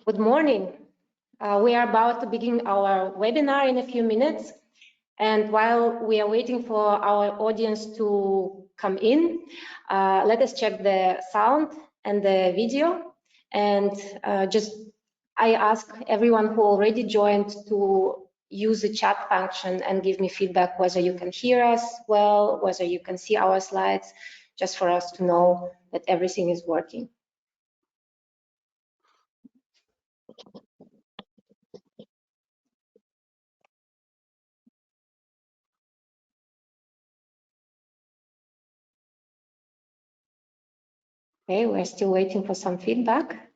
Good morning. We are about to begin our webinar in a few minutes. And while we are waiting for our audience to come in, let us check the sound and the video. And I ask everyone who already joined to use the chat function and give me feedback whether you can hear us well, whether you can see our slides, just for us to know that everything is working. Okay, we're still waiting for some feedback.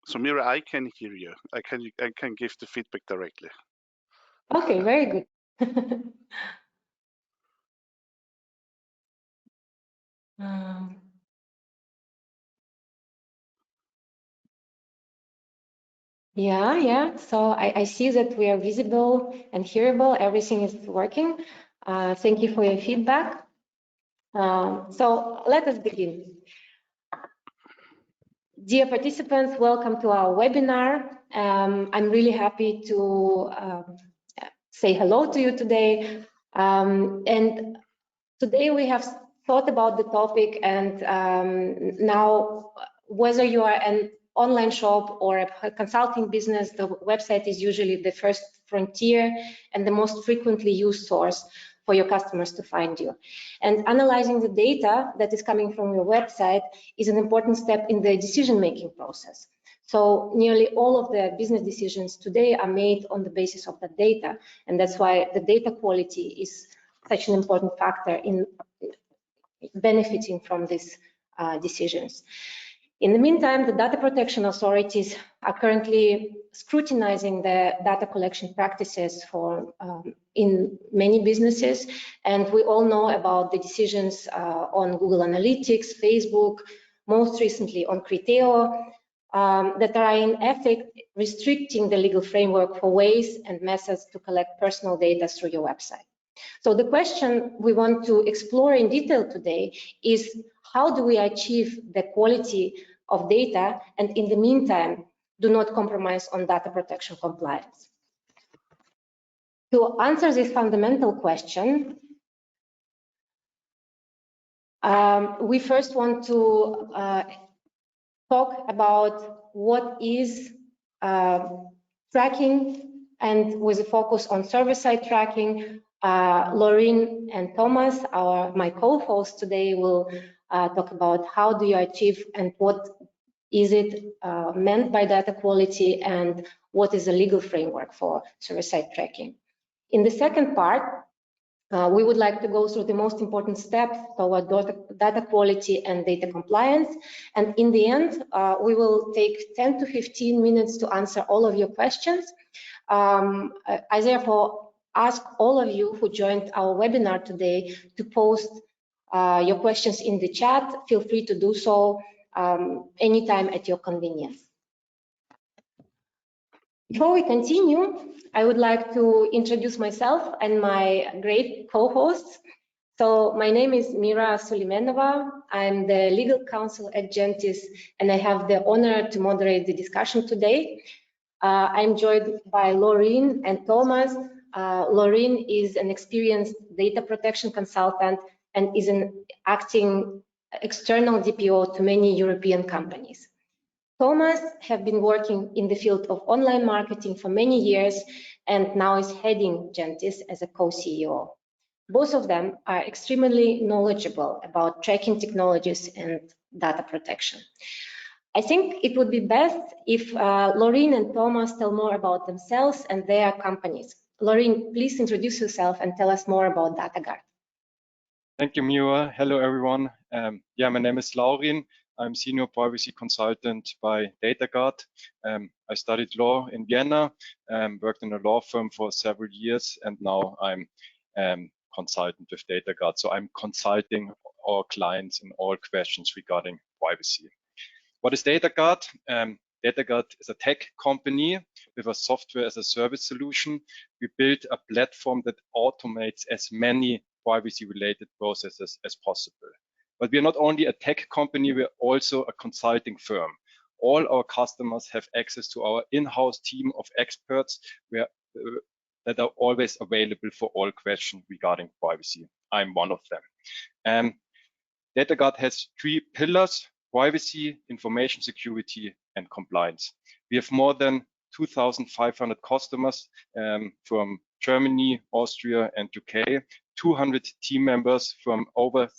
So Mira, I can hear you. I can give the feedback directly. Okay, very good. Yeah. So I see that we are visible and hearable. Everything is working. Thank you for your feedback. So let us begin. Dear participants, welcome to our webinar. I'm really happy to say hello to you today. And today we have thought about the topic, and now whether you are an online shop or a consulting business, the website is usually the first frontier and the most frequently used source for your customers to find you. And analyzing the data that is coming from your website is an important step in the decision-making process. So nearly all of the business decisions today are made on the basis of that data, and that's why the data quality is such an important factor in benefiting from these decisions. In the meantime, the data protection authorities are currently scrutinizing the data collection practices in many businesses, and we all know about the decisions on Google Analytics, Facebook, most recently on Criteo, that are in effect restricting the legal framework for ways and methods to collect personal data through your website. So the question we want to explore in detail today is, how do we achieve the quality of data and in the meantime do not compromise on data protection compliance? To answer this fundamental question, we first want to talk about what is tracking, and with a focus on server-side tracking. Laureen and Thomas, my co-hosts today, will talk about how do you achieve and what is it meant by data quality and what is the legal framework for server-side tracking. In the second part, we would like to go through the most important steps toward data quality and data compliance. And in the end, we will take 10 to 15 minutes to answer all of your questions. I therefore ask all of you who joined our webinar today to post your questions in the chat. Feel free to do so anytime at your convenience. Before we continue, I would like to introduce myself and my great co-hosts. So my name is Mira Sulimenova. I'm the legal counsel at JENTIS, and I have the honor to moderate the discussion today. I'm joined by Laureen and Thomas. Laureen is an experienced data protection consultant and is an acting external DPO to many European companies. Thomas has been working in the field of online marketing for many years and now is heading JENTIS as a co-CEO. Both of them are extremely knowledgeable about tracking technologies and data protection. I think it would be best if Laureen and Thomas tell more about themselves and their companies. Laureen, please introduce yourself and tell us more about DataGuard. Thank you, Mira. Hello, everyone. My name is Laureen. I'm Senior Privacy Consultant by DataGuard. I studied law in Vienna, worked in a law firm for several years, and now I'm consultant with DataGuard. So I'm consulting our clients in all questions regarding privacy. What is DataGuard? DataGuard is a tech company with a software as a service solution. We built a platform that automates as many privacy-related processes as possible. But we are not only a tech company, we're also a consulting firm. All our customers have access to our in-house team of experts that are always available for all questions regarding privacy. I'm one of them. DataGuard has 3 pillars: privacy, information security, and compliance. We have more than 2,500 customers from Germany, Austria, and UK, 200 team members from over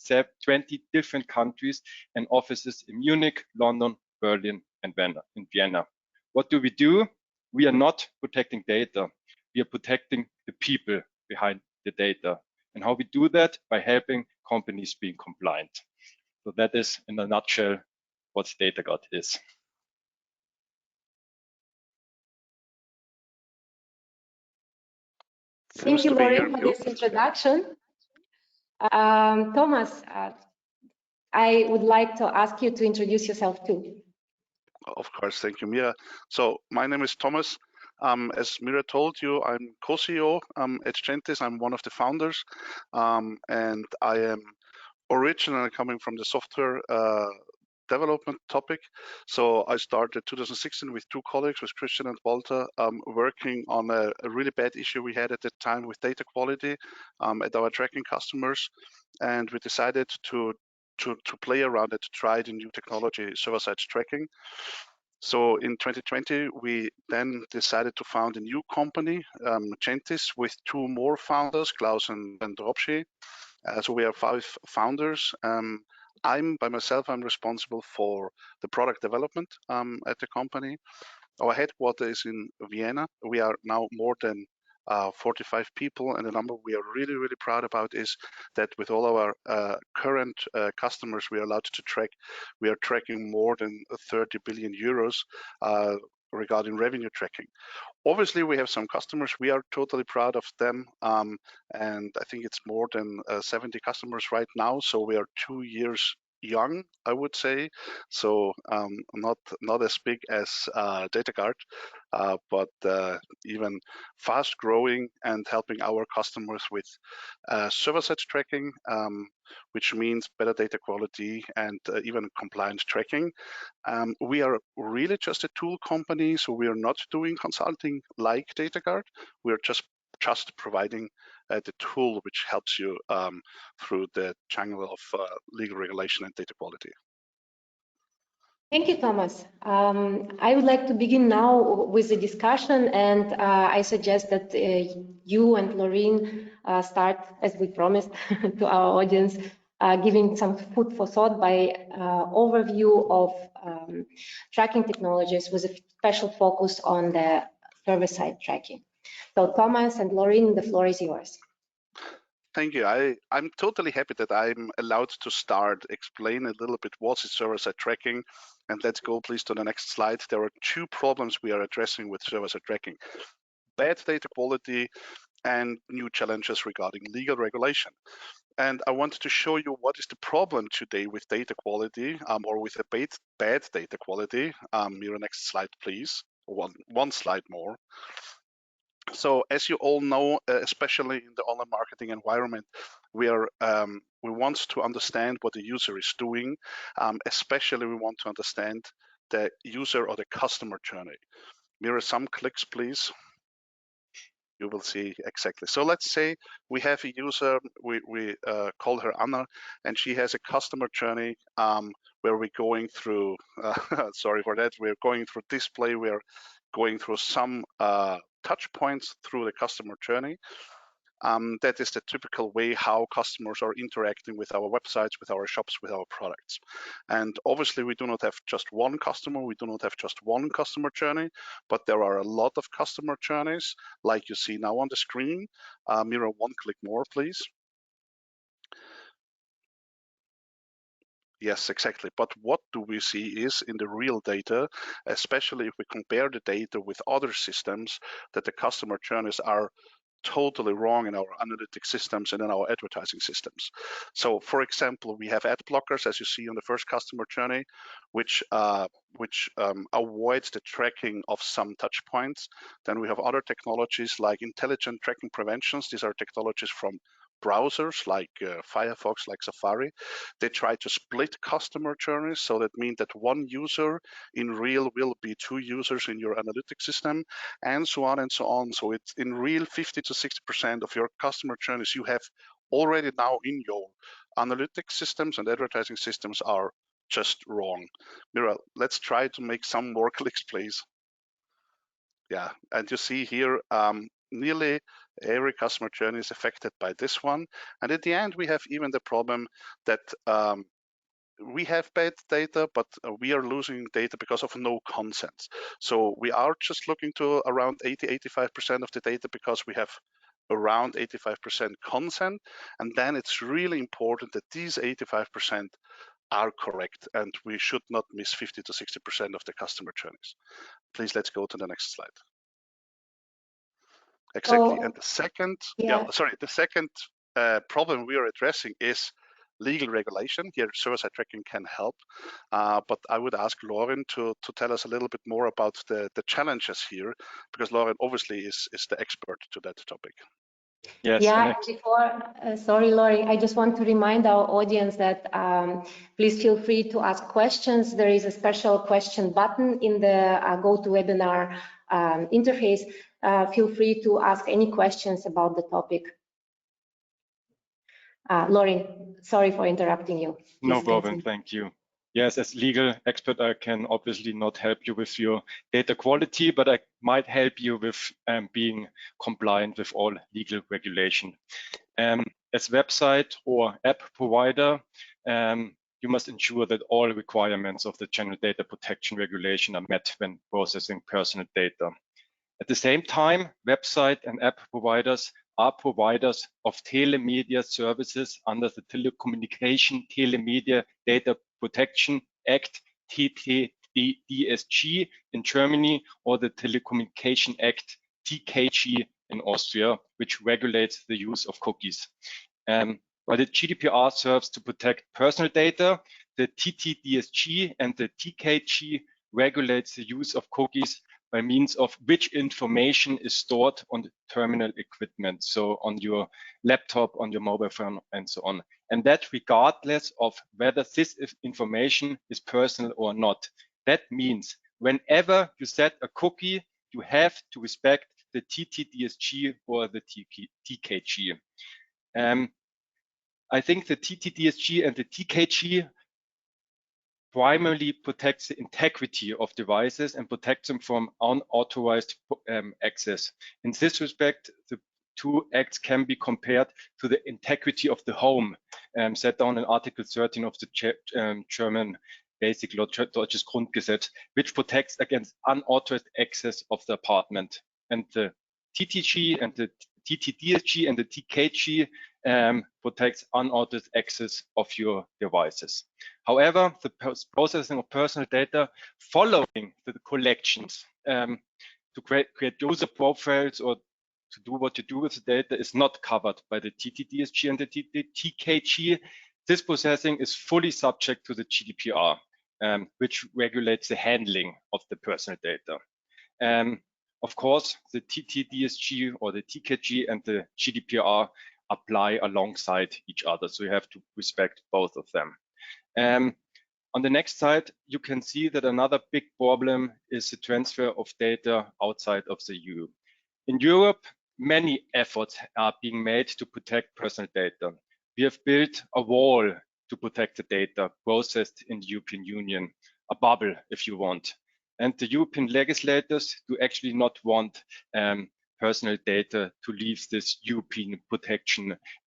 20 different countries, and offices in Munich, London, Berlin, and Vienna. What do? We are not protecting data. We are protecting the people behind the data. And how we do that? By helping companies being compliant. So that is, in a nutshell, what DataGuard is. Thank you, Lauren, for this introduction. Thomas, I would like to ask you to introduce yourself too. Of course, thank you, Mira. So my name is Thomas. As Mira told you, I'm co-CEO at JENTIS. I'm one of the founders, and I am originally coming from the software development topic. So I started 2016 with 2 colleagues, with Christian and Walter, working on a really bad issue we had at the time with data quality at our tracking customers, and we decided to play around it, to try the new technology, server-side tracking. So in 2020, we then decided to found a new company, JENTIS, with 2 more founders, Klaus and Robschi. So we are 5 founders. I'm responsible for the product development at the company. Our headquarters is in Vienna. We are now more than 45 people, and the number we are really, really proud about is that with all our current customers we are allowed to track, we are tracking more than 30 billion euros regarding revenue tracking. Obviously, we have some customers. We are totally proud of them, and I think it's more than 70 customers right now. So we are 2 years young, I would say. So not as big as DataGuard, but even fast growing and helping our customers with server-side tracking, which means better data quality and even compliant tracking. We are really just a tool company, so we are not doing consulting like DataGuard. We are just providing the tool which helps you through the jungle of legal regulation and data quality. Thank you, Thomas. I would like to begin now with the discussion, and I suggest that you and Lauren start, as we promised, to our audience, giving some food for thought by overview of tracking technologies with a special focus on the server-side tracking. So Thomas and Lauren, the floor is yours. Thank you. I'm totally happy that I'm allowed to start, explain a little bit what is server-side tracking. And let's go please to the next slide. There are 2 problems we are addressing with server-side tracking: bad data quality and new challenges regarding legal regulation. And I wanted to show you what is the problem today with data quality, or with a bad data quality. Your next slide, please. One slide more. So as you all know, especially in the online marketing environment, we want to understand what the user is doing. Especially we want to understand the user or the customer journey. Mirror some clicks, please. You will see exactly. So let's say we have a user, we call her Anna, and she has a customer journey where we're going through, sorry for that, we're going through display, we're going through some touch points through the customer journey. That is the typical way how customers are interacting with our websites, with our shops, with our products. And obviously we do not have just one customer, we do not have just one customer journey, but there are a lot of customer journeys, like you see now on the screen. Mira, 1 click more, please. Yes, exactly. But what do we see is in the real data, especially if we compare the data with other systems, that the customer journeys are totally wrong in our analytic systems and in our advertising systems. So for example, we have ad blockers, as you see on the first customer journey, which avoids the tracking of some touch points. Then we have other technologies like intelligent tracking preventions. These are technologies from browsers like Firefox, like Safari, they try to split customer journeys. So that means that one user in real will be 2 users in your analytics system, and so on and so on. So it's in real 50 to 60% of your customer journeys you have already now in your analytics systems and advertising systems are just wrong. Mira, let's try to make some more clicks, please. Yeah, and you see here, nearly every customer journey is affected by this one. And at the end, we have even the problem that we have bad data, but we are losing data because of no consent. So we are just looking to around 80–85% of the data because we have around 85% consent. And then it's really important that these 85% are correct, and we should not miss 50 to 60% of the customer journeys. Please, let's go to the next slide. Exactly. Oh, and the second, yeah. the second problem we are addressing is legal regulation. Here, server-side tracking can help, but I would ask Lauren to tell us a little bit more about the challenges here, because Lauren obviously is the expert to that topic. Yes. Yeah, before, sorry, Laurie, I just want to remind our audience that please feel free to ask questions. There is a special question button in the GoToWebinar interface. Feel free to ask any questions about the topic. Laurie, sorry for interrupting you. Please No problem, continue. thank you. Yes, as legal expert, I can obviously not help you with your data quality, but I might help you with being compliant with all legal regulation. As website or app provider, you must ensure that all requirements of the General Data Protection Regulation are met when processing personal data. At the same time, website and app providers are providers of telemedia services under the Telecommunication Telemedia Data Protection Act, TTDSG in Germany, or the Telecommunication Act, TKG in Austria, which regulates the use of cookies. While the GDPR serves to protect personal data, the TTDSG and the TKG regulates the use of cookies by means of which information is stored on the terminal equipment, so on your laptop, on your mobile phone, and so on. And that regardless of whether this information is personal or not. That means whenever you set a cookie, you have to respect the TTDSG or the TKG. I think the TTDSG and the TKG primarily protects the integrity of devices and protects them from unauthorized access. In this respect, the two acts can be compared to the integrity of the home, set down in Article 13 of the German Basic Law, Deutsches Grundgesetz, which protects against unauthorized access of the apartment. And the TTG and the TTDSG and the TKG protects unauthorized access of your devices. However, the processing of personal data following the collections to create user profiles or to do what you do with the data is not covered by the TTDSG and the TKG. This processing is fully subject to the GDPR, which regulates the handling of the personal data. Of course, the TTDSG or the TKG and the GDPR apply alongside each other, so you have to respect both of them. On the next slide, you can see that another big problem is the transfer of data outside of the EU. In Europe, many efforts are being made to protect personal data. We have built a wall to protect the data processed in the European Union, a bubble if you want. And the European legislators do actually not want personal data to leave this European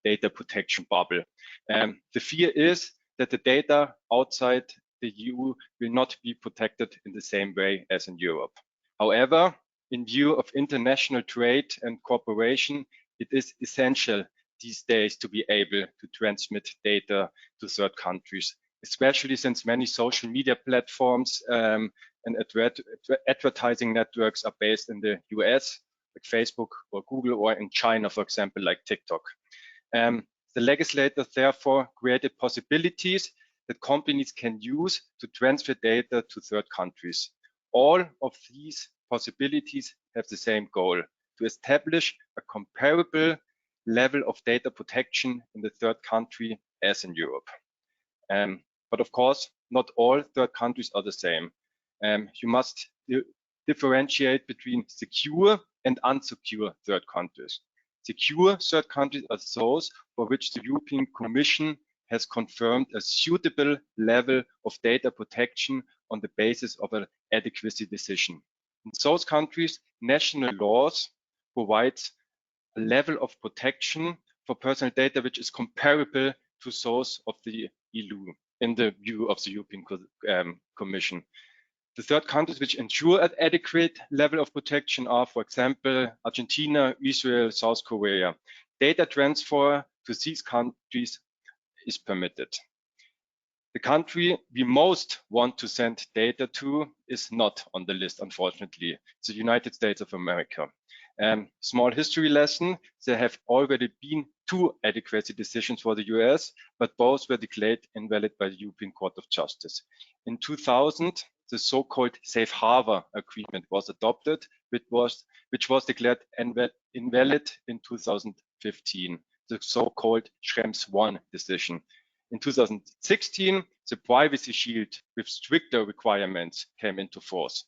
data protection bubble. The fear is that the data outside the EU will not be protected in the same way as in Europe. However, in view of international trade and cooperation, it is essential these days to be able to transmit data to third countries, especially since many social media platforms and advertising networks are based in the US, like Facebook or Google, or in China, for example, like TikTok. The legislators therefore created possibilities that companies can use to transfer data to third countries. All of these possibilities have the same goal: to establish a comparable level of data protection in the third country as in Europe. But of course, not all third countries are the same. You must differentiate between secure and unsecure third countries. Secure third countries are those for which the European Commission has confirmed a suitable level of data protection on the basis of an adequacy decision. In those countries, national laws provide a level of protection for personal data which is comparable to those of the EU in the view of the European Commission. The third countries which ensure an adequate level of protection are, for example, Argentina, Israel, South Korea. Data transfer to these countries is permitted. The country we most want to send data to is not on the list, unfortunately. It's the United States of America. Small history lesson, there have already been 2 adequacy decisions for the US, but both were declared invalid by the European Court of Justice. In 2000, the so-called Safe Harbor Agreement was adopted, which was declared invalid in 2015, the so-called Schrems I decision. In 2016, the Privacy Shield with stricter requirements came into force.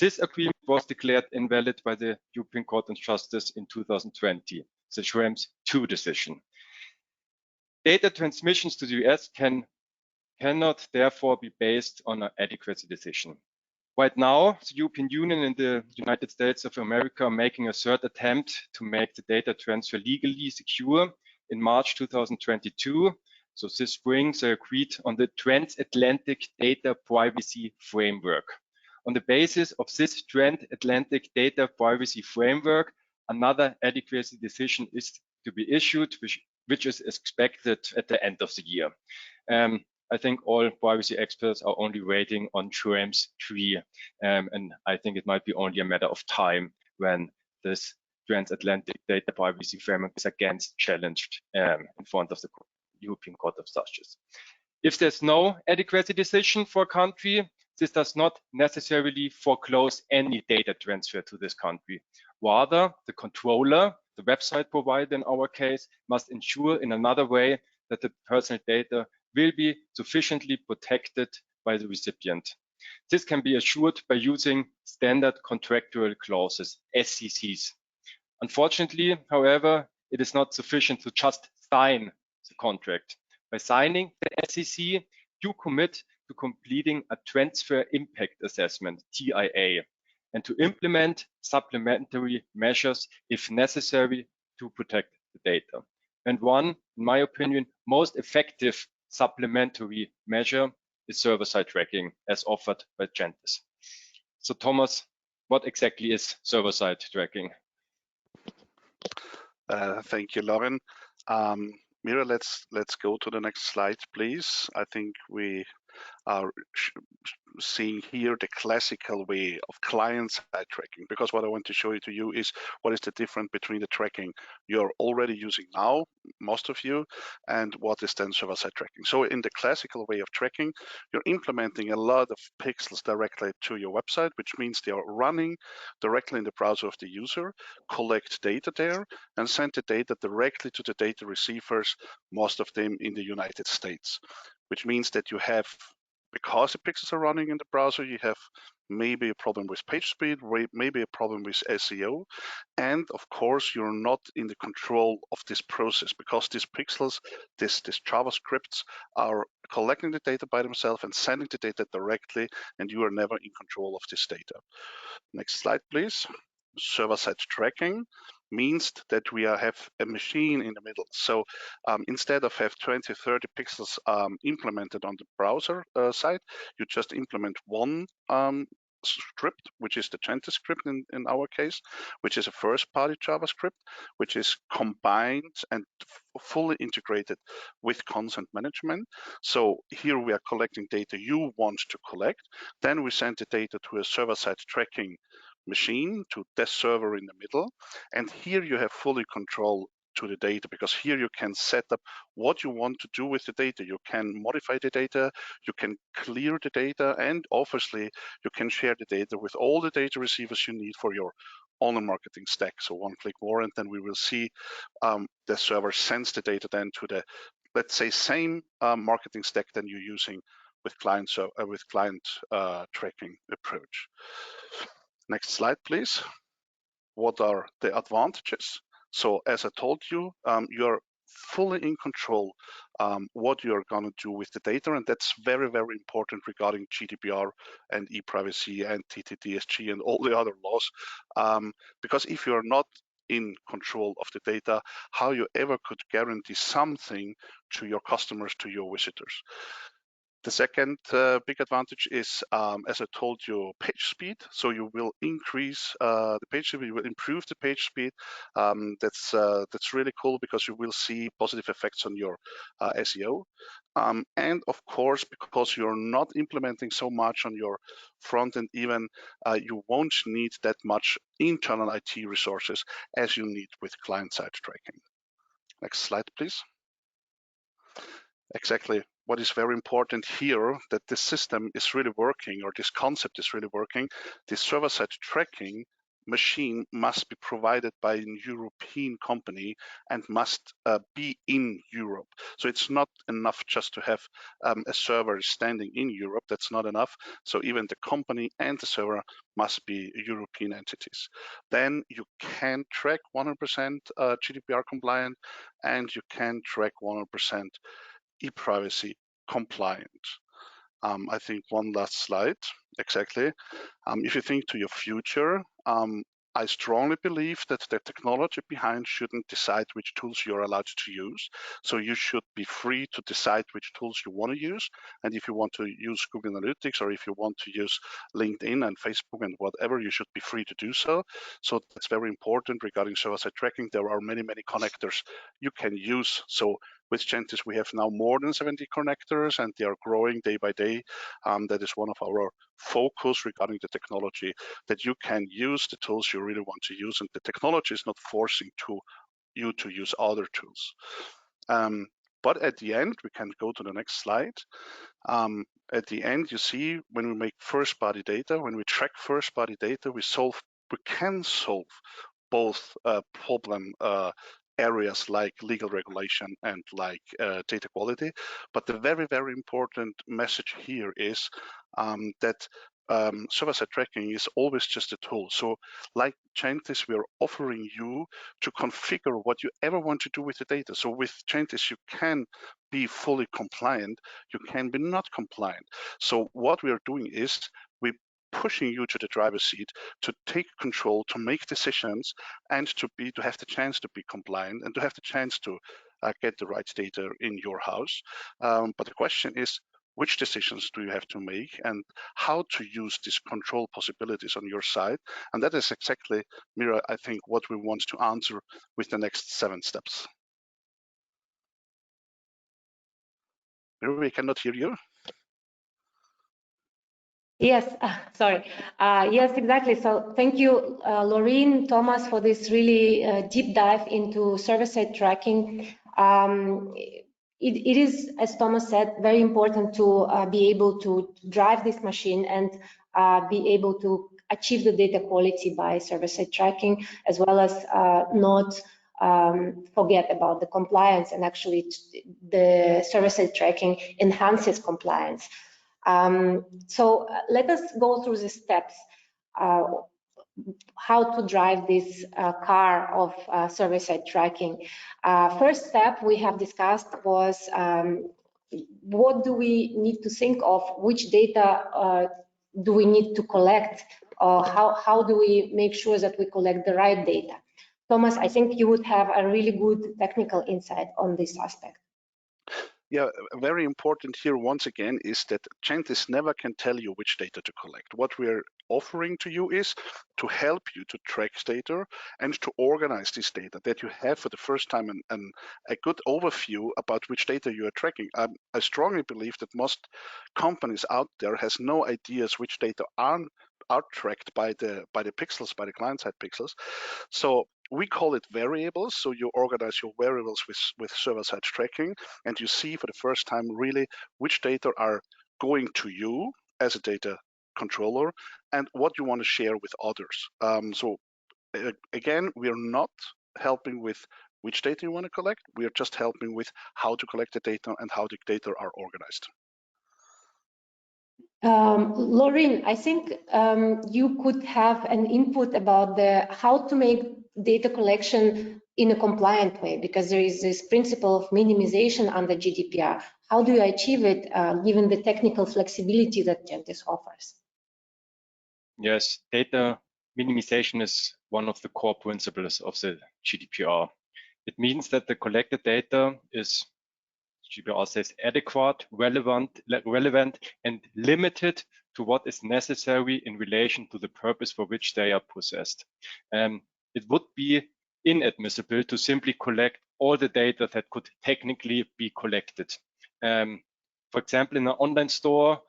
This agreement was declared invalid by the European Court of Justice in 2020, the Schrems II decision. Data transmissions to the US cannot therefore be based on an adequacy decision. Right now, the European Union and the United States of America are making a third attempt to make the data transfer legally secure. In March 2022, so this spring, they agreed on the Transatlantic Data Privacy Framework. On the basis of this Transatlantic Data Privacy Framework, another adequacy decision is to be issued, which is expected at the end of the year. I think all privacy experts are only waiting on Schrems III, and I think it might be only a matter of time when this Transatlantic Data Privacy Framework is again challenged in front of the European Court of Justice. If there's no adequacy decision for a country, this does not necessarily foreclose any data transfer to this country. Rather, the controller, the website provider in our case, must ensure in another way that the personal data will be sufficiently protected by the recipient. This can be assured by using standard contractual clauses, SCCs. Unfortunately, however, it is not sufficient to just sign the contract. By signing the SCC, you commit to completing a transfer impact assessment, TIA, and to implement supplementary measures if necessary to protect the data. And one, in my opinion, most effective supplementary measure is server-side tracking as offered by JENTIS. So Thomas, what exactly is server-side tracking? Thank you, Lauren. Mira, let's go to the next slide, please. I think we are seeing here the classical way of client-side tracking, because what I want to show you to you is what is the difference between the tracking you're already using now, most of you, and what is then server-side tracking. So in the classical way of tracking, you're implementing a lot of pixels directly to your website, which means they are running directly in the browser of the user, collect data there, and send the data directly to the data receivers, most of them in the United States, which means that you have, because the pixels are running in the browser, you have maybe a problem with page speed, maybe a problem with SEO, and of course you're not in the control of this process, because these pixels, these JavaScripts are collecting the data by themselves and sending the data directly, and you are never in control of this data. Next slide, please. Server-side tracking means that we have a machine in the middle. So instead of have 20, 30 pixels implemented on the browser side, you just implement one script, which is the JENTIS script in our case, which is a first-party JavaScript, which is combined and fully integrated with consent management. So here we are collecting data you want to collect. Then we send the data to a server-side tracking machine, to this server in the middle, and here you have fully control to the data, because here you can set up what you want to do with the data. You can modify the data, you can clear the data, and obviously you can share the data with all the data receivers you need for your on a marketing stack. So one-click warrant, then we will see the server sends the data then to the, let's say, same marketing stack than you're using with client tracking approach. Next slide, please. What are the advantages? So as I told you, you're fully in control what you're going to do with the data, and that's very, very important regarding GDPR and e-privacy and TTDSG and all the other laws, because if you're not in control of the data, how you ever could guarantee something to your customers, to your visitors? The second big advantage is, as I told you, page speed. So you will increase the page speed, you will improve the page speed. That's really cool because you will see positive effects on your SEO. And of course, because you're not implementing so much on your front end, even you won't need that much internal IT resources as you need with client-side tracking. Next slide, please. Exactly. What is very important here, that this system is really working, or this concept is really working. The server-side tracking machine must be provided by a European company and must be in Europe. So it's not enough just to have a server standing in Europe. That's not enough. So even the company and the server must be European entities. Then you can track 100% GDPR compliant, and you can track 100% e-privacy compliant. I think one last slide, exactly. If you think to your future, I strongly believe that the technology behind shouldn't decide which tools you're allowed to use. So you should be free to decide which tools you want to use. And if you want to use Google Analytics, or if you want to use LinkedIn and Facebook and whatever, you should be free to do so. So that's very important regarding server-side tracking. There are many, many connectors you can use. So with JENTIS, we have now more than 70 connectors, and they are growing day by day. That is one of our focus regarding the technology, that you can use the tools you really want to use, and the technology is not forcing you to use other tools. But at the end, we can go to the next slide. At the end, you see, when we make first-party data, when we track first-party data, we can solve both problem areas like legal regulation and like data quality. But the very, very important message here is that server-side tracking is always just a tool. So like JENTIS, we are offering you to configure what you ever want to do with the data. So with JENTIS, you can be fully compliant, you can be not compliant. So what we are doing is we pushing you to the driver's seat to take control, to make decisions, and to have the chance to be compliant and to have the chance to get the right data in your house. But the question is, which decisions do you have to make, and how to use these control possibilities on your side? And that is exactly, Mira, I think, what we want to answer with the next 7 steps. Mira, we cannot hear you. Yes, sorry. Yes, exactly. So thank you, Laureen, Thomas, for this really deep dive into server-side tracking. It is, as Thomas said, very important to be able to drive this machine and be able to achieve the data quality by server-side tracking, as well as not forget about the compliance, and actually the server-side tracking enhances compliance. So let us go through the steps, how to drive this car of server-side tracking. First step we have discussed was what do we need to think of, which data do we need to collect, how do we make sure that we collect the right data. Thomas, I think you would have a really good technical insight on this aspect. Yeah, very important here once again is that JENTIS never can tell you which data to collect. What we're offering to you is to help you to track data and to organize this data, that you have for the first time a good overview about which data you are tracking. I strongly believe that most companies out there has no ideas which data are tracked by the pixels, by the client-side pixels. So we call it variables. So you organize your variables with server-side tracking, and you see for the first time really which data are going to you as a data controller and what you want to share with others. So again, we are not helping with which data you want to collect. We are just helping with how to collect the data and how the data are organized. Lauren, I think you could have an input about how to make data collection in a compliant way, because there is this principle of minimization under GDPR. How do you achieve it, given the technical flexibility that JENTIS offers? Yes, data minimization is one of the core principles of the GDPR. It means that the collected data is, GDPR says, adequate, relevant, and limited to what is necessary in relation to the purpose for which they are processed. It would be inadmissible to simply collect all the data that could technically be collected. For example, in an online store,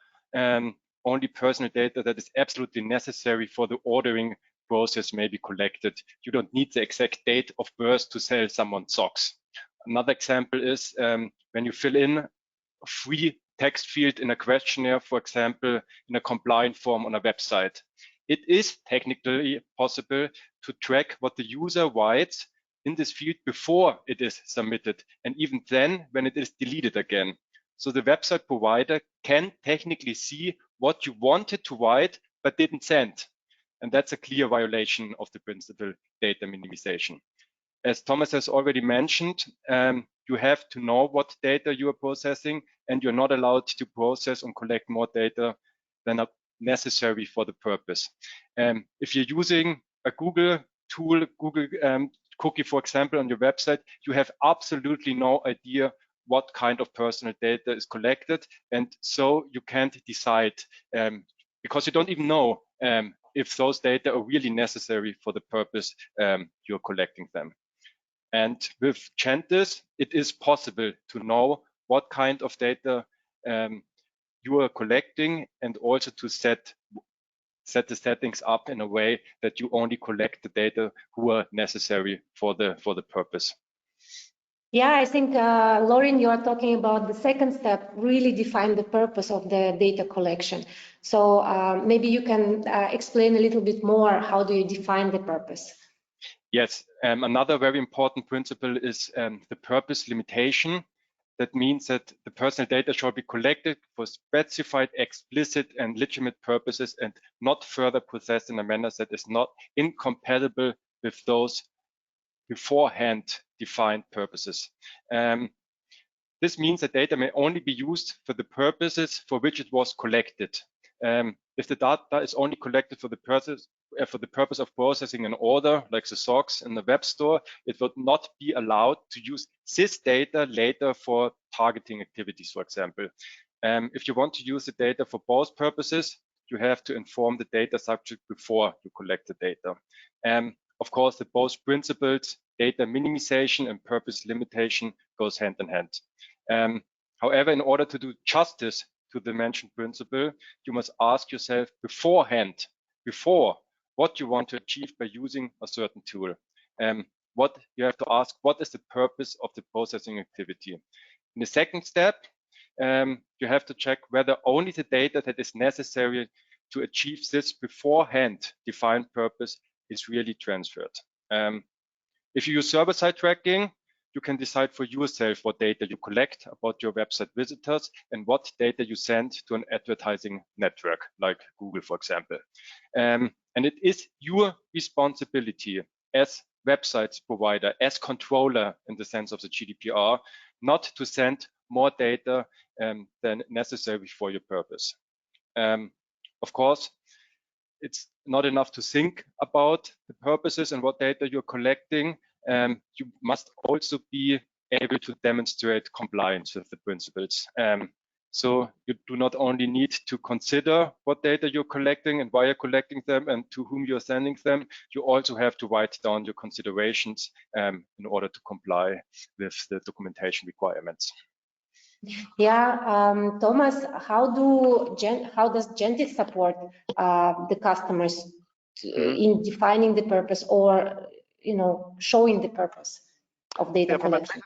only personal data that is absolutely necessary for the ordering process may be collected. You don't need the exact date of birth to sell someone socks. Another example is when you fill in a free text field in a questionnaire, for example, in a compliant form on a website. It is technically possible to track what the user writes in this field before it is submitted, and even then when it is deleted again. So the website provider can technically see what you wanted to write but didn't send. And that's a clear violation of the principle data minimization. As Thomas has already mentioned, you have to know what data you are processing, and you're not allowed to process and collect more data than are necessary for the purpose. If you're using a Google tool, Google cookie, for example, on your website, you have absolutely no idea what kind of personal data is collected, and so you can't decide because you don't even know if those data are really necessary for the purpose you're collecting them. And with JENTIS, it is possible to know what kind of data you are collecting, and also to set the settings up in a way that you only collect the data who are necessary for the purpose. Yeah, I think, Lauren, you are talking about the second step, really define the purpose of the data collection. So maybe you can explain a little bit more, how do you define the purpose? Yes, another very important principle is the purpose limitation. That means that the personal data shall be collected for specified, explicit, and legitimate purposes, and not further processed in a manner that is not incompatible with those beforehand defined purposes. This means that data may only be used for the purposes for which it was collected. If the data is only collected for the purpose of processing an order, like the socks in the web store, it would not be allowed to use this data later for targeting activities, for example. If you want to use the data for both purposes, you have to inform the data subject before you collect the data. Of course, the both principles, data minimization and purpose limitation, goes hand in hand. However, in order to do justice to the mentioned principle, you must ask yourself beforehand, what you want to achieve by using a certain tool. What you have to ask, what is the purpose of the processing activity? In the second step, you have to check whether only the data that is necessary to achieve this beforehand defined purpose is really transferred. If you use server-side tracking, you can decide for yourself what data you collect about your website visitors and what data you send to an advertising network, like Google, for example. And it is your responsibility as websites provider, as controller in the sense of the GDPR, not to send more data than necessary for your purpose. Of course, it's not enough to think about the purposes and what data you're collecting. You must also be able to demonstrate compliance with the principles. So you do not only need to consider what data you're collecting and why you're collecting them and to whom you're sending them, you also have to write down your considerations in order to comply with the documentation requirements. Yeah, Thomas, how does JENTIS support the customers in defining the purpose, or showing the purpose of data collection?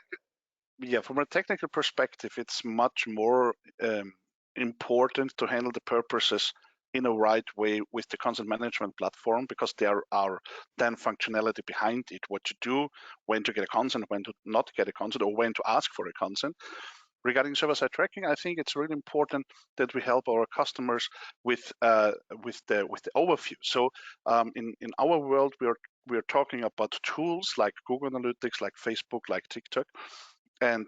From a technical perspective, it's much more important to handle the purposes in a right way with the consent management platform, because there are then functionality behind it, what to do, when to get a consent, when to not get a consent, or when to ask for a consent. Regarding server-side tracking, I think it's really important that we help our customers with the overview. So in our world, we're talking about tools like Google Analytics, like Facebook, like TikTok, and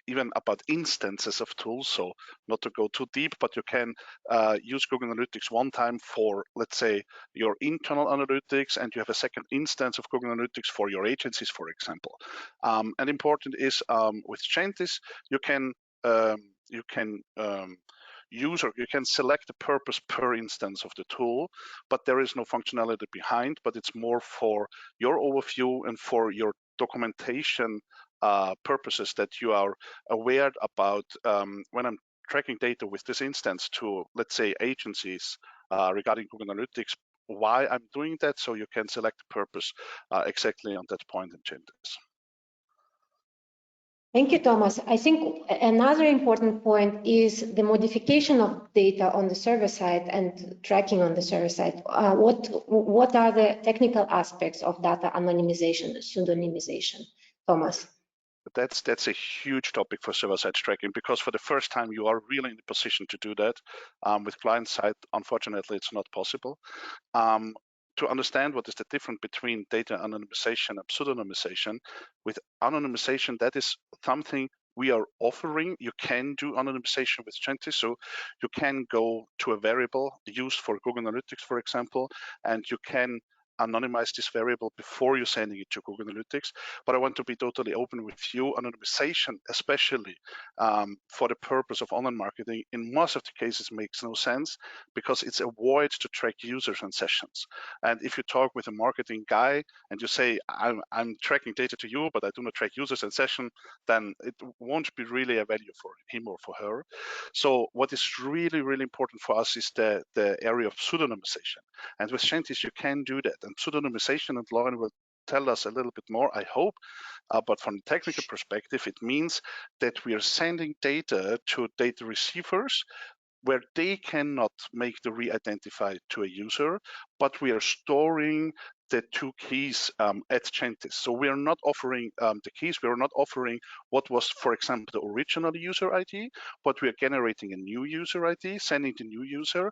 even about instances of tools. So not to go too deep, but you can use Google Analytics one time for, let's say, your internal analytics, and you have a second instance of Google Analytics for your agencies, for example. And important is with JENTIS, you can use, or you can select the purpose per instance of the tool, but there is no functionality behind, but it's more for your overview and for your documentation purposes, that you are aware about when I'm tracking data with this instance to, let's say, agencies regarding Google Analytics, why I'm doing that, so you can select the purpose exactly on that point in JENTIS. Thank you, Thomas. I think another important point is the modification of data on the server side and tracking on the server side. What are the technical aspects of data anonymization, pseudonymization, Thomas? That's a huge topic for server-side tracking, because for the first time you are really in the position to do that. With client side, unfortunately, it's not possible. To understand what is the difference between data anonymization and pseudonymization, with anonymization, that is something we are offering. You can do anonymization with JENTIS, so you can go to a variable used for Google Analytics, for example, and you can anonymize this variable before you're sending it to Google Analytics. But I want to be totally open with you. Anonymization, especially for the purpose of online marketing, in most of the cases makes no sense, because it's a void to track users and sessions. And if you talk with a marketing guy and you say, I'm tracking data to you, but I do not track users and session, then it won't be really a value for him or for her. So what is really, really important for us is the area of pseudonymization. And with JENTIS, you can do that. And pseudonymization, and Lauren will tell us a little bit more, I hope, but from a technical perspective, it means that we are sending data to data receivers where they cannot make the re-identify to a user, but we are storing the two keys at JENTIS. So we are not offering the keys, we are not offering what was, for example, the original user ID, but we are generating a new user ID, sending the new user,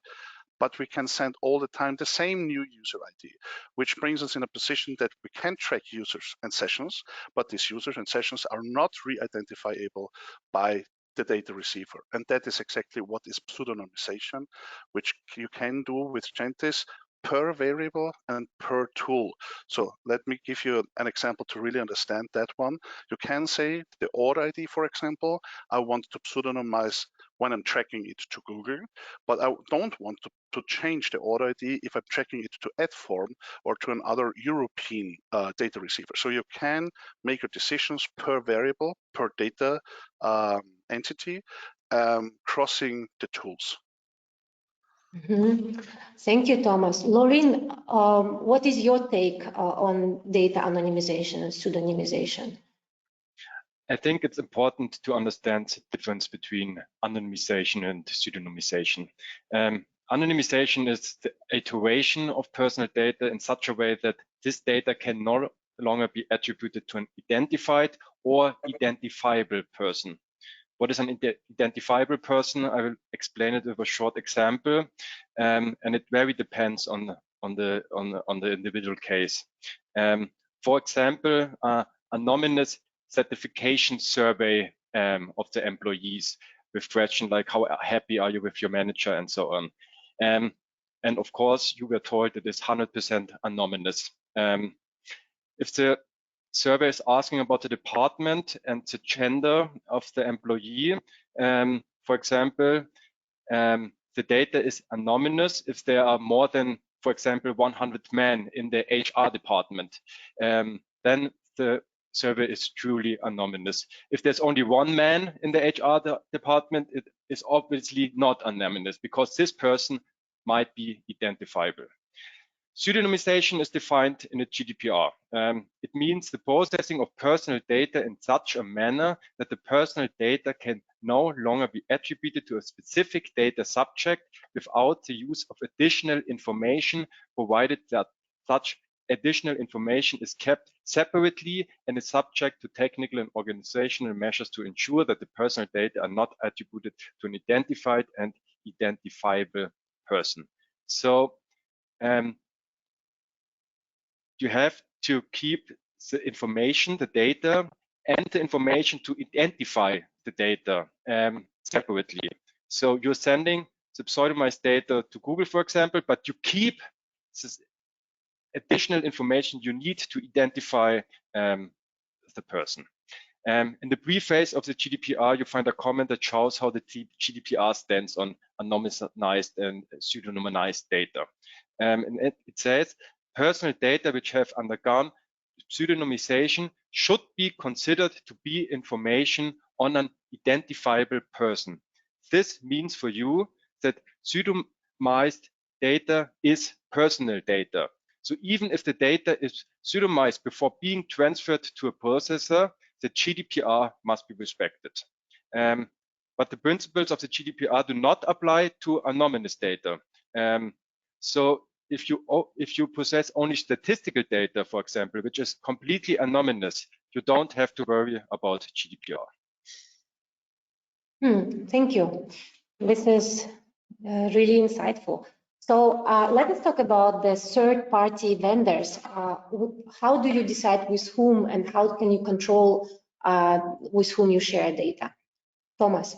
but we can send all the time the same new user ID, which brings us in a position that we can track users and sessions, but these users and sessions are not re-identifiable by the data receiver. And that is exactly what is pseudonymization, which you can do with JENTIS per variable and per tool. So let me give you an example to really understand that one. You can say the order ID, for example, I want to pseudonymize when I'm tracking it to Google, but I don't want to change the order ID if I'm tracking it to AdForm or to another European data receiver. So you can make your decisions per variable, per data entity, crossing the tools. Mm-hmm. Thank you, Thomas. Lauren, what is your take on data anonymization and pseudonymization? I think it's important to understand the difference between anonymization and pseudonymization. Anonymization is the iteration of personal data in such a way that this data can no longer be attributed to an identified or identifiable person. What is an identifiable person? I will explain it with a short example, and it very depends on the individual case. For example, anonymous certification survey of the employees with questions like how happy are you with your manager and so on. And of course, you were told it is 100% anonymous. If the survey is asking about the department and the gender of the employee, for example, the data is anonymous if there are more than, for example, 100 men in the HR department, then the survey is truly anonymous. If there's only one man in the HR department, it is obviously not anonymous because this person might be identifiable. Pseudonymization is defined in the GDPR. It means the processing of personal data in such a manner that the personal data can no longer be attributed to a specific data subject without the use of additional information, provided that such additional information is kept separately and is subject to technical and organizational measures to ensure that the personal data are not attributed to an identified and identifiable person. So you have to keep the information, the data, and the information to identify the data separately. So you're sending the pseudonymized data to Google, for example, but you keep this additional information you need to identify the person. In the preface of the GDPR, you find a comment that shows how the GDPR stands on anonymized and pseudonymized data. And it says, personal data which have undergone pseudonymization should be considered to be information on an identifiable person. This means for you that pseudonymized data is personal data. So even if the data is pseudonymized before being transferred to a processor, the GDPR must be respected. But the principles of the GDPR do not apply to anonymous data. So if you possess only statistical data, for example, which is completely anonymous, you don't have to worry about GDPR. Thank you. This is really insightful. So let us talk about the third-party vendors. How do you decide with whom and how can you control with whom you share data? Thomas.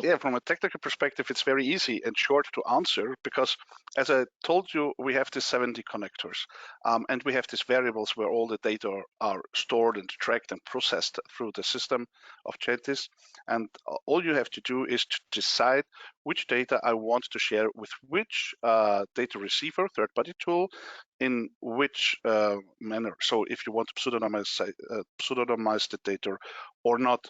Yeah, from a technical perspective, it's very easy and short to answer because, as I told you, we have these 70 connectors and we have these variables where all the data are stored and tracked and processed through the system of JENTIS. And all you have to do is to decide which data I want to share with which data receiver, third-party tool, in which manner. So if you want to pseudonymize the data or not.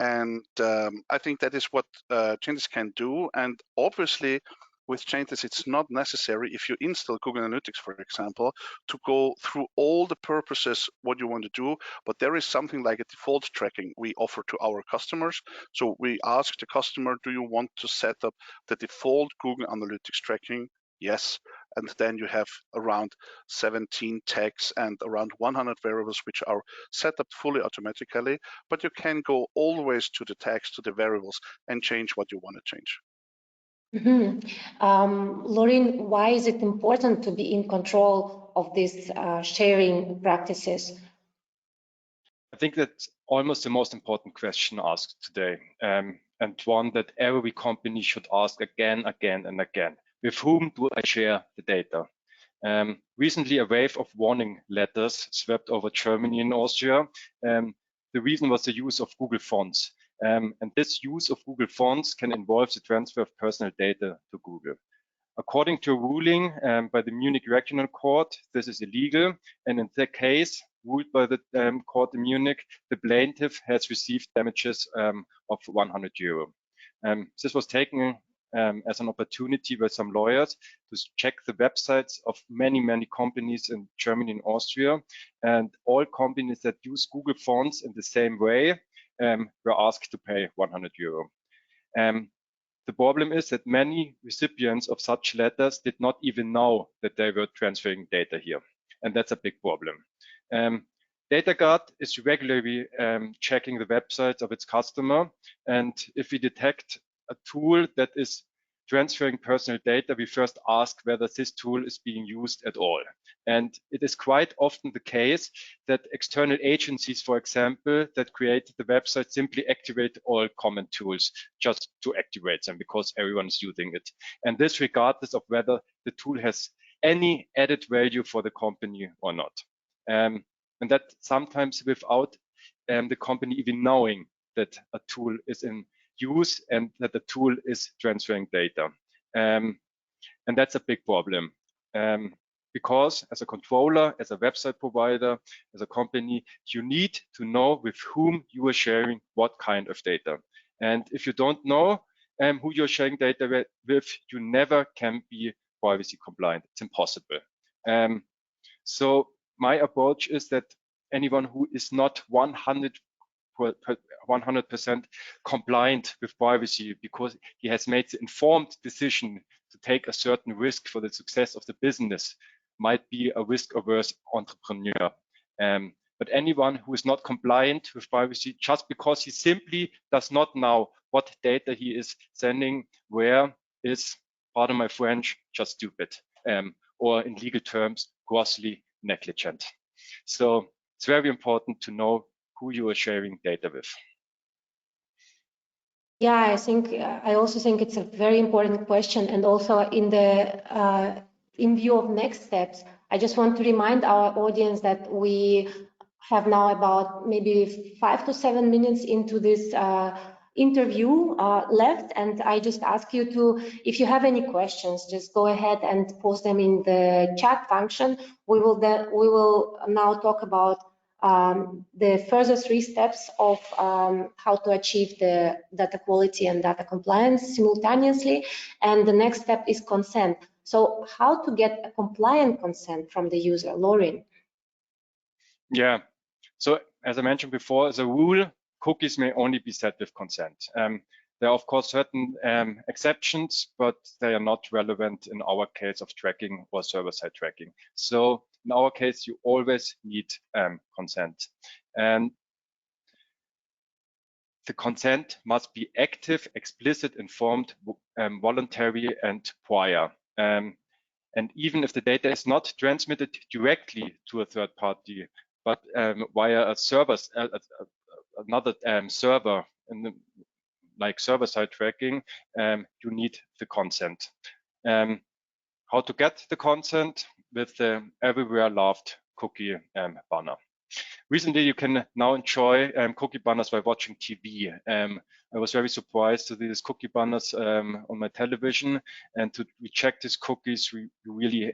And I think that is what JENTIS can do. And obviously, with JENTIS, it's not necessary if you install Google Analytics, for example, to go through all the purposes what you want to do. But there is something like a default tracking we offer to our customers. So we ask the customer, do you want to set up the default Google Analytics tracking? Yes. And then you have around 17 tags and around 100 variables which are set up fully automatically, but you can go always to the tags, to the variables, and change what you want to change. Lauren, why is it important to be in control of these sharing practices? I think that's almost the most important question asked today, and one that every company should ask again and again. With whom do I share the data? Recently, a wave of warning letters swept over Germany and Austria. The reason was the use of Google fonts. And this use of Google fonts can involve the transfer of personal data to Google. According to a ruling by the Munich Regional Court, this is illegal. And in that case, ruled by the court in Munich, the plaintiff has received damages of 100 euro. This was taken as an opportunity by some lawyers to check the websites of many companies in Germany and Austria, and all companies that use Google fonts in the same way were asked to pay 100 euro. The problem is that many recipients of such letters did not even know that they were transferring data here, and that's a big problem. DataGuard is regularly checking the websites of its customer, and if we detect a tool that is transferring personal data, we first ask whether this tool is being used at all. And it is quite often the case that external agencies, for example, that create the website simply activate all common tools just to activate them because everyone is using it. And this regardless of whether the tool has any added value for the company or not. And that sometimes without the company even knowing that a tool is in use and that the tool is transferring data. And that's a big problem because as a controller, as a website provider, as a company, you need to know with whom you are sharing what kind of data. And if you don't know who you're sharing data with, you never can be privacy compliant. It's impossible. So my approach is that anyone who is not 100% compliant with privacy because he has made the informed decision to take a certain risk for the success of the business might be a risk-averse entrepreneur. But anyone who is not compliant with privacy just because he simply does not know what data he is sending where is, pardon my French, just stupid, or in legal terms, grossly negligent. So it's very important to know who you are sharing data with. Yeah, I also think it's a very important question, and also in view of next steps, I just want to remind our audience that we have now about maybe 5 to 7 minutes into this interview left, and I just ask you to, if you have any questions, just go ahead and post them in the chat function. We will now talk about the further 3 steps of how to achieve the data quality and data compliance simultaneously, and the next step is consent. So how to get a compliant consent from the user, Lauren? Yeah, so as I mentioned before, as a rule, cookies may only be set with consent. There are of course certain exceptions, but they are not relevant in our case of tracking or server-side tracking. So in our case, you always need consent. And the consent must be active, explicit, informed, voluntary, and prior. And even if the data is not transmitted directly to a third party, but via a server, another server, like server-side tracking, you need the consent. How to get the consent? With the everywhere loved cookie banner. Recently, you can now enjoy cookie banners by watching TV. I was very surprised to see these cookie banners on my television, and to recheck these cookies, you really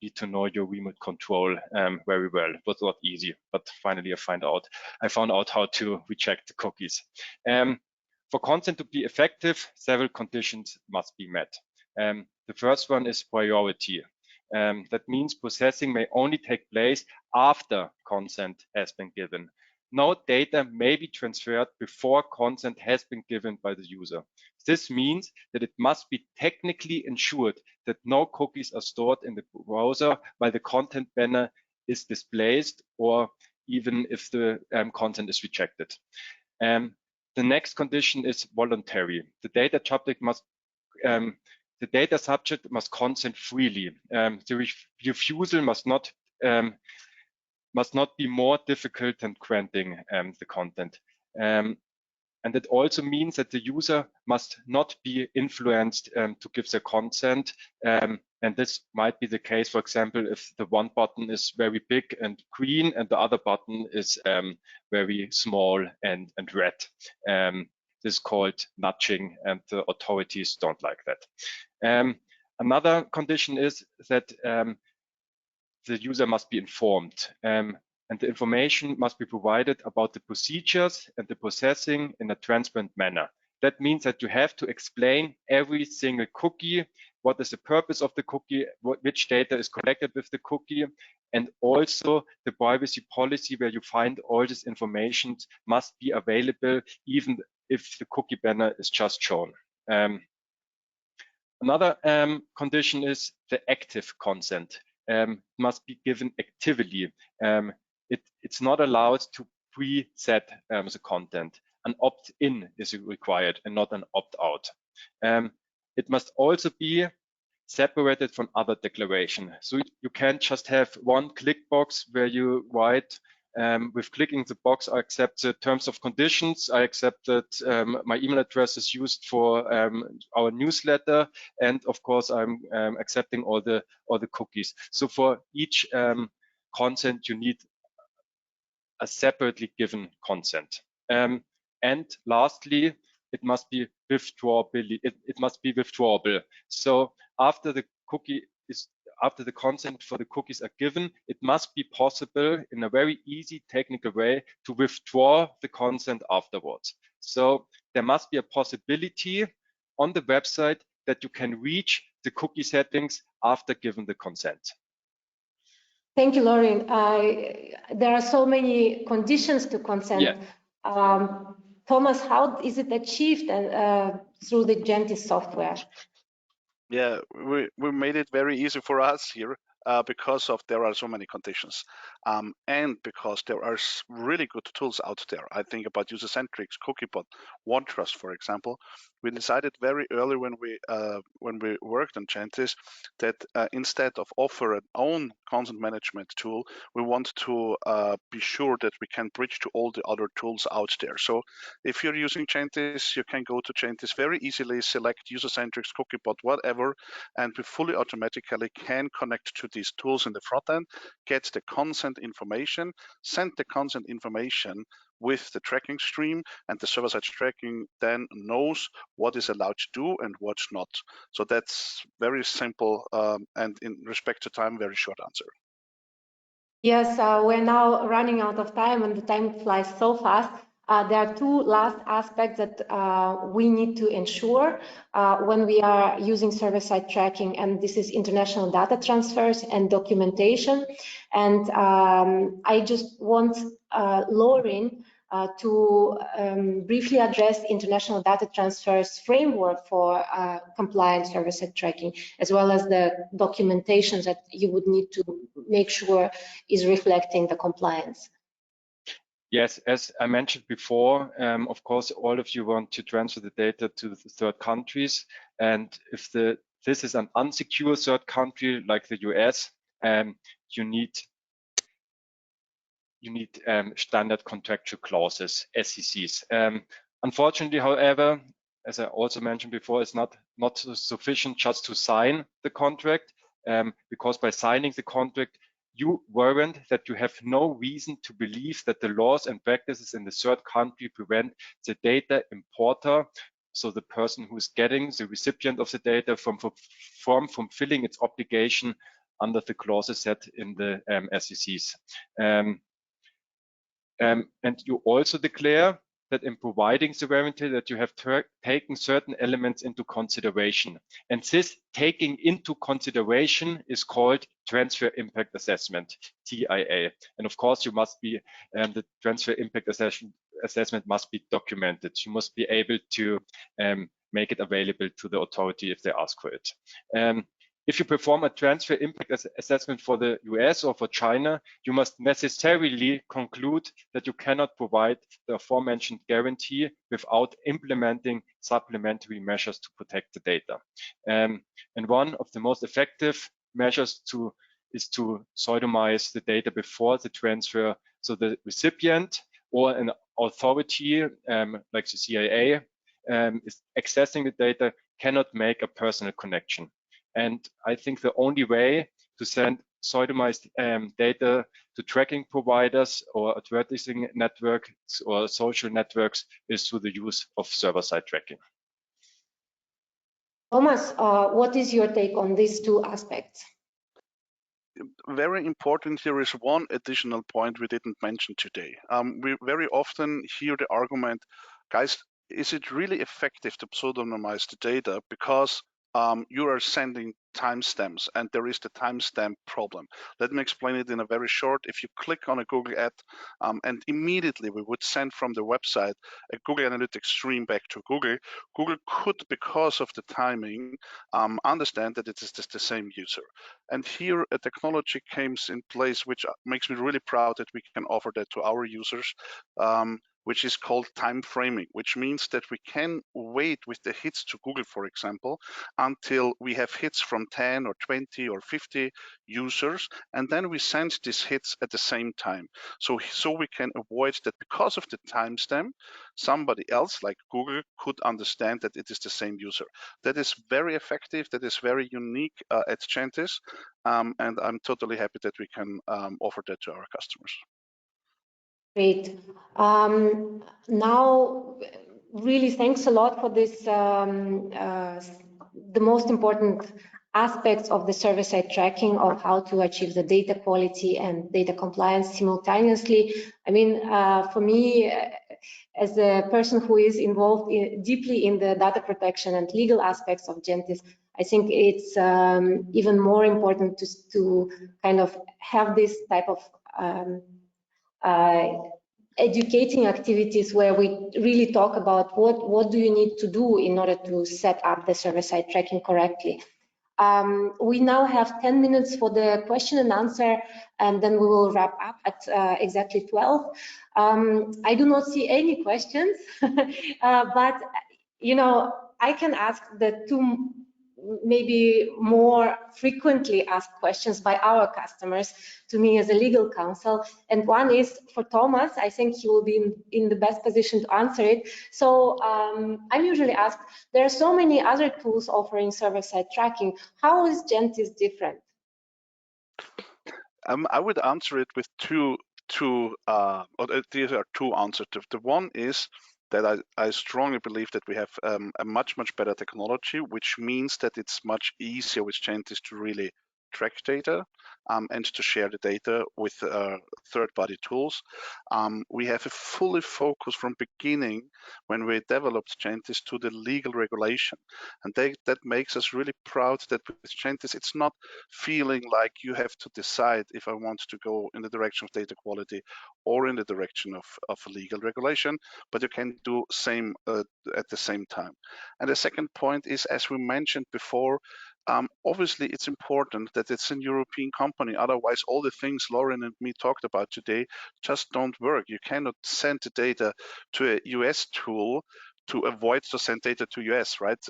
need to know your remote control very well. It was not easy, but finally I found out how to recheck the cookies. For consent to be effective, several conditions must be met. The first one is priority. That means processing may only take place after consent has been given. No data may be transferred before consent has been given by the user. This means that it must be technically ensured that no cookies are stored in the browser while the content banner is displayed, or even if the content is rejected. The next condition is voluntary. The data subject must consent freely. The refusal must not be more difficult than granting the content. And it also means that the user must not be influenced to give their consent. And this might be the case, for example, if the one button is very big and green and the other button is very small and red. This is called nudging, and the authorities don't like that. Another condition is that the user must be informed, and the information must be provided about the procedures and the processing in a transparent manner. That means that you have to explain every single cookie, what is the purpose of the cookie, which data is collected with the cookie, and also the privacy policy where you find all this information must be available even if the cookie banner is just shown. Another condition is the active consent. Must be given actively. It's not allowed to preset the content. An opt-in is required and not an opt-out. It must also be separated from other declaration. So you can't just have one click box where you write, with clicking the box, I accept the terms of conditions, I accept that my email address is used for our newsletter, and of course I'm accepting all the cookies. So for each consent you need a separately given consent. And lastly, it must be withdrawable. It must be withdrawable. So after the consent for the cookies are given, it must be possible in a very easy technical way to withdraw the consent afterwards. So there must be a possibility on the website that you can reach the cookie settings after given the consent. Thank you, Lauren. There are so many conditions to consent. Yeah. Thomas, how is it achieved through the JENTIS software? Yeah, we made it very easy for us here because there are so many conditions, and because there are really good tools out there. I think about user-centric, Cookiebot, OneTrust, for example. We decided very early when we worked on JENTIS that instead of offer an own consent management tool, we want to be sure that we can bridge to all the other tools out there. So if you're using JENTIS, you can go to JENTIS very easily, select user-centric, Cookiebot, whatever, and we fully automatically can connect to these tools in the front end, get the consent information, send the consent information with the tracking stream, and the server-side tracking then knows what is allowed to do and what's not. So that's very simple, and in respect to time, very short answer. Yes, we're now running out of time, and the time flies so fast. There are two last aspects that we need to ensure when we are using server-side tracking, and this is international data transfers and documentation. And I just want Lauren to briefly address international data transfers framework for compliant server-side tracking, as well as the documentations that you would need to make sure is reflecting the compliance. Yes, as I mentioned before, of course, all of you want to transfer the data to the third countries. And if this is an unsecure third country like the US, you need standard contractual clauses, SCCs. Unfortunately, however, as I also mentioned before, it's not sufficient just to sign the contract, because by signing the contract, you warrant that you have no reason to believe that the laws and practices in the third country prevent the data importer, so the person who is getting the recipient of the data, from fulfilling its obligation under the clauses set in the SCCs. And you also declare that in providing the warranty that you have taken certain elements into consideration. And this taking into consideration is called transfer impact assessment, TIA. And of course, you must be, the transfer impact assessment must be documented. You must be able to make it available to the authority if they ask for it. If you perform a transfer impact assessment for the US or for China, you must necessarily conclude that you cannot provide the aforementioned guarantee without implementing supplementary measures to protect the data. And one of the most effective measures is to pseudonymize the data before the transfer, so the recipient or an authority like the CIA is accessing the data cannot make a personal connection. And I think the only way to send pseudonymized data to tracking providers or advertising networks or social networks is through the use of server-side tracking. Thomas, what is your take on these two aspects? Very important here is one additional point we didn't mention today. We very often hear the argument, guys, is it really effective to pseudonymize the data because you are sending timestamps and there is the timestamp problem. Let me explain it in a very short. If you click on a Google ad and immediately we would send from the website a Google Analytics stream back to Google, Google could, because of the timing, understand that it is the same user. And here a technology comes in place which makes me really proud that we can offer that to our users, which is called time framing, which means that we can wait with the hits to Google, for example, until we have hits from 10 or 20 or 50 users, and then we send these hits at the same time. So we can avoid that because of the timestamp, somebody else like Google could understand that it is the same user. That is very effective, that is very unique at JENTIS, and I'm totally happy that we can offer that to our customers. Great. Now, really thanks a lot for this, the most important aspects of the server-side tracking of how to achieve the data quality and data compliance simultaneously. I mean, for me, as a person who is involved deeply in the data protection and legal aspects of JENTIS, I think it's even more important to kind of have this type of educating activities where we really talk about what do you need to do in order to set up the server-side tracking correctly. We now have 10 minutes for the question and answer, and then we will wrap up at exactly 12. I do not see any questions, but you know, I can ask the two maybe more frequently asked questions by our customers to me as a legal counsel. And one is for Thomas. I think he will be in the best position to answer it. So I'm usually asked, there are so many other tools offering server-side tracking. How is Gentis different? I would answer it with these are two answers. The one is that I strongly believe that we have a much better technology, which means that it's much easier with Gentis to really track data and to share the data with third-party tools. We have a fully focus from beginning when we developed Gentis to the legal regulation, and that makes us really proud that with Gentis it's not feeling like you have to decide if I want to go in the direction of data quality or in the direction of legal regulation, but you can do same at the same time. And the second point is, as we mentioned before, obviously it's important that it's a European company, otherwise all the things Lauren and me talked about today just don't work. You cannot send the data to a US tool to avoid to send data to US, right?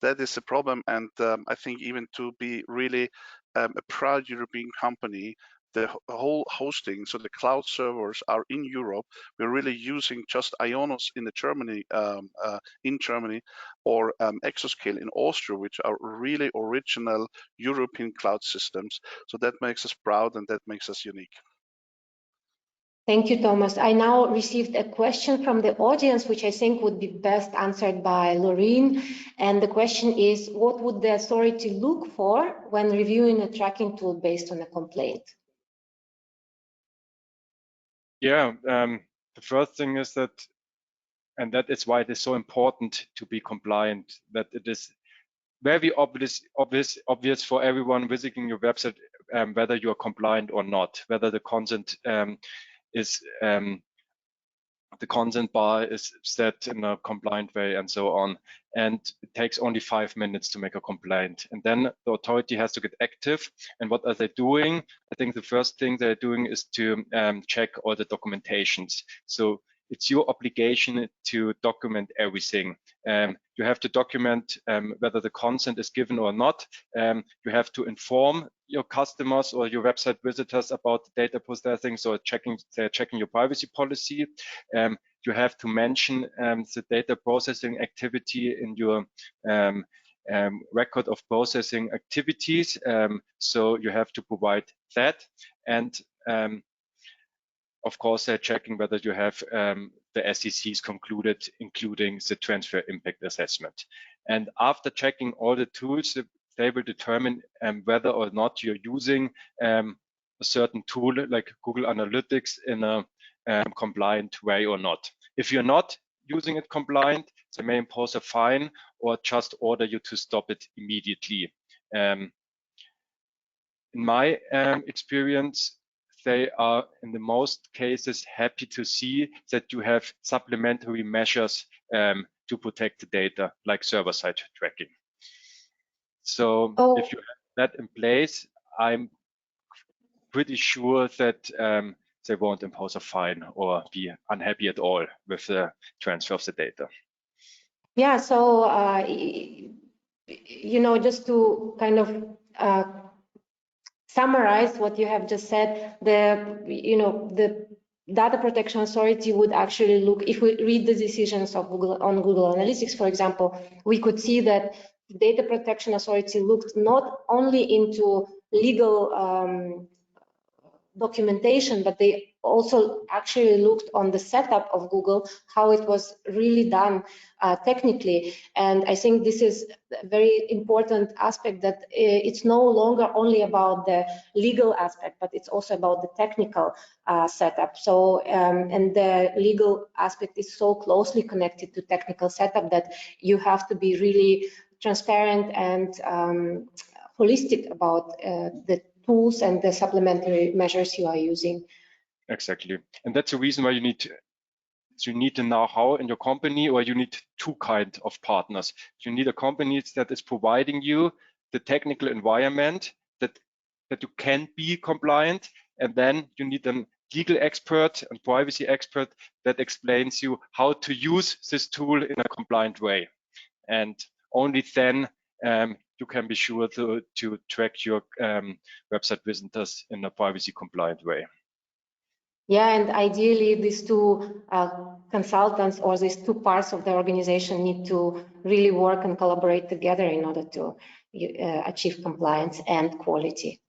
That is the problem, and I think even to be really a proud European company, the whole hosting, so the cloud servers are in Europe. We're really using just Ionos in Germany, or Exascale in Austria, which are really original European cloud systems. So that makes us proud and that makes us unique. Thank you, Thomas. I now received a question from the audience, which I think would be best answered by Laureen. And the question is, what would the authority look for when reviewing a tracking tool based on a complaint? Yeah, the first thing is that, and that is why it is so important to be compliant, that it is very obvious for everyone visiting your website whether you are compliant or not, whether the consent is the consent bar is set in a compliant way and so on. And it takes only 5 minutes to make a complaint. And then the authority has to get active. And what are they doing? I think the first thing they're doing is to check all the documentations. So it's your obligation to document everything. You have to document whether the consent is given or not. You have to inform your customers or your website visitors about the data processing, so they're checking your privacy policy. You have to mention the data processing activity in your record of processing activities. So you have to provide that. And of course, they're checking whether you have the SECs concluded, including the transfer impact assessment. And after checking all the tools, they will determine whether or not you're using a certain tool like Google Analytics in a compliant way or not. If you're not using it compliant, they may impose a fine or just order you to stop it immediately. In my experience, they are in the most cases happy to see that you have supplementary measures to protect the data, like server-side tracking. So if you have that in place, I'm pretty sure that they won't impose a fine or be unhappy at all with the transfer of the data. Yeah, so you know, just to kind of summarize what you have just said, the Data Protection Authority would actually look, if we read the decisions of Google on Google Analytics, for example, we could see that the Data Protection Authority looked not only into legal documentation, but they also actually looked on the setup of Google, how it was really done technically. And I think this is a very important aspect, that it's no longer only about the legal aspect, but it's also about the technical setup. So, and the legal aspect is so closely connected to technical setup that you have to be really transparent and holistic about the tools and the supplementary measures you are using. Exactly, and that's the reason why you need the know-how in your company, or you need two kinds of partners. You need a company that is providing you the technical environment that you can be compliant, and then you need a legal expert and privacy expert that explains you how to use this tool in a compliant way. And only then you can be sure to track your website visitors in a privacy compliant way. Yeah, and ideally these two consultants or these two parts of the organization need to really work and collaborate together in order to achieve compliance and quality.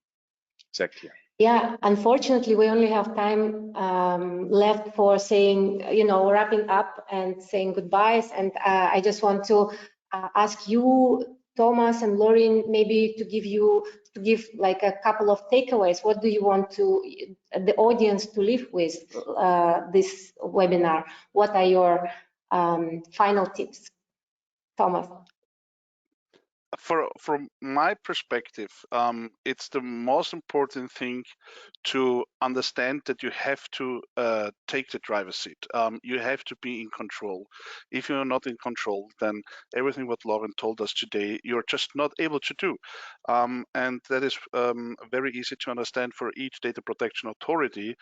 Exactly. Yeah, unfortunately, we only have time left for saying, wrapping up and saying goodbyes. And I just want to ask you, Thomas and Lauren, maybe to give like a couple of takeaways. What do you want the audience to leave with this webinar? What are your final tips, Thomas? From my perspective, it's the most important thing to understand that you have to take the driver's seat. You have to be in control. If you're not in control, then everything what Lauren told us today, you're just not able to do. And that is very easy to understand for each data protection authority.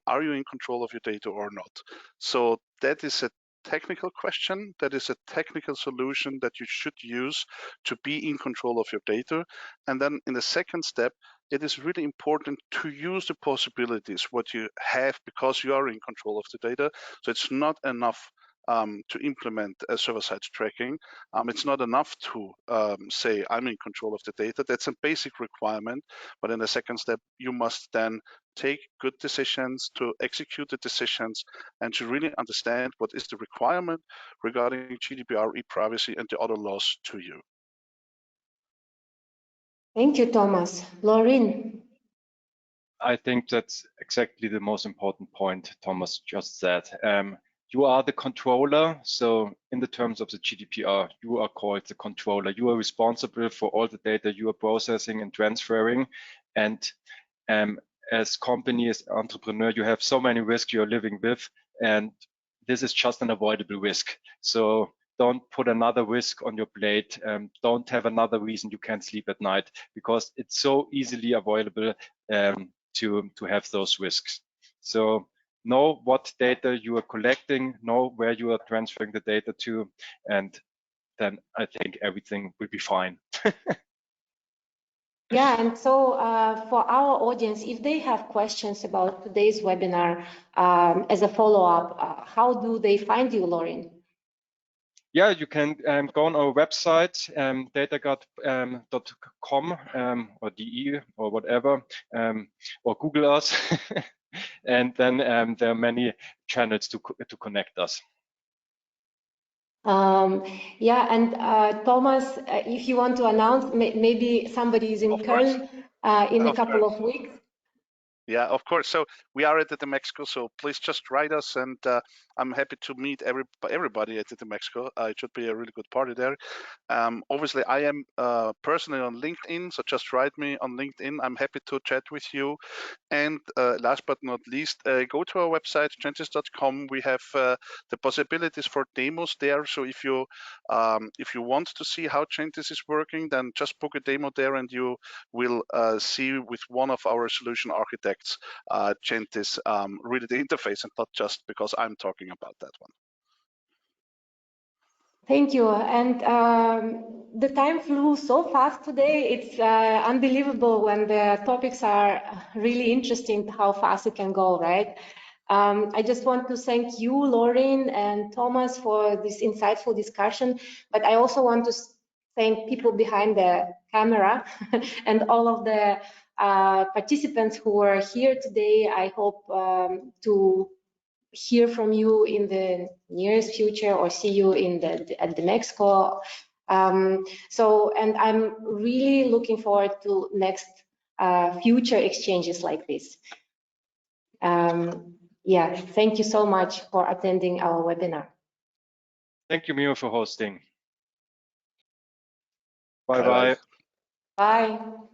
Are you in control of your data or not? So that is a technical question, that is a technical solution that you should use to be in control of your data. And then in the second step, it is really important to use the possibilities what you have because you are in control of the data. So it's not enough to implement a server-side tracking. It's not enough to say I'm in control of the data. That's a basic requirement. But in the second step, you must then take good decisions, to execute the decisions, and to really understand what is the requirement regarding GDPR, e-privacy, and the other laws to you. Thank you, Thomas. Lauren? I think that's exactly the most important point Thomas just said. You are the controller. So in the terms of the GDPR, you are called the controller. You are responsible for all the data you are processing and transferring. And as company, as entrepreneur, you have so many risks you're living with, and this is just an avoidable risk. So don't put another risk on your plate. Don't have another reason you can't sleep at night, because it's so easily avoidable to have those risks. So know what data you are collecting, know where you are transferring the data to, and then I think everything will be fine. Yeah, and so for our audience, if they have questions about today's webinar as a follow-up, how do they find you, Lauren? Yeah, you can go on our website, dataguard.com or DE or whatever, or Google us, and then there are many channels to connect us. Yeah, and Thomas, if you want to announce, maybe somebody is in Köln in a couple of weeks. Yeah, of course. So we are at the Mexico, so please just write us, and I'm happy to meet everybody at the Mexico. It should be a really good party there. Obviously, I am personally on LinkedIn, so just write me on LinkedIn. I'm happy to chat with you. And last but not least, go to our website, JENTIS.com. We have the possibilities for demos there. So if you want to see how JENTIS is working, then just book a demo there, and you will see with one of our solution architects, JENTIS, really the interface, and not just because I'm talking about that one. Thank you. And the time flew so fast today. It's unbelievable when the topics are really interesting, how fast it can go, right? I just want to thank you, Lauren and Thomas, for this insightful discussion. But I also want to thank people behind the camera and all of the participants who are here today. I hope to hear from you in the nearest future or see you at the Mexico. And I'm really looking forward to next future exchanges like this. Yeah, thank you so much for attending our webinar. Thank you, Mio, for hosting. Bye-bye. Bye.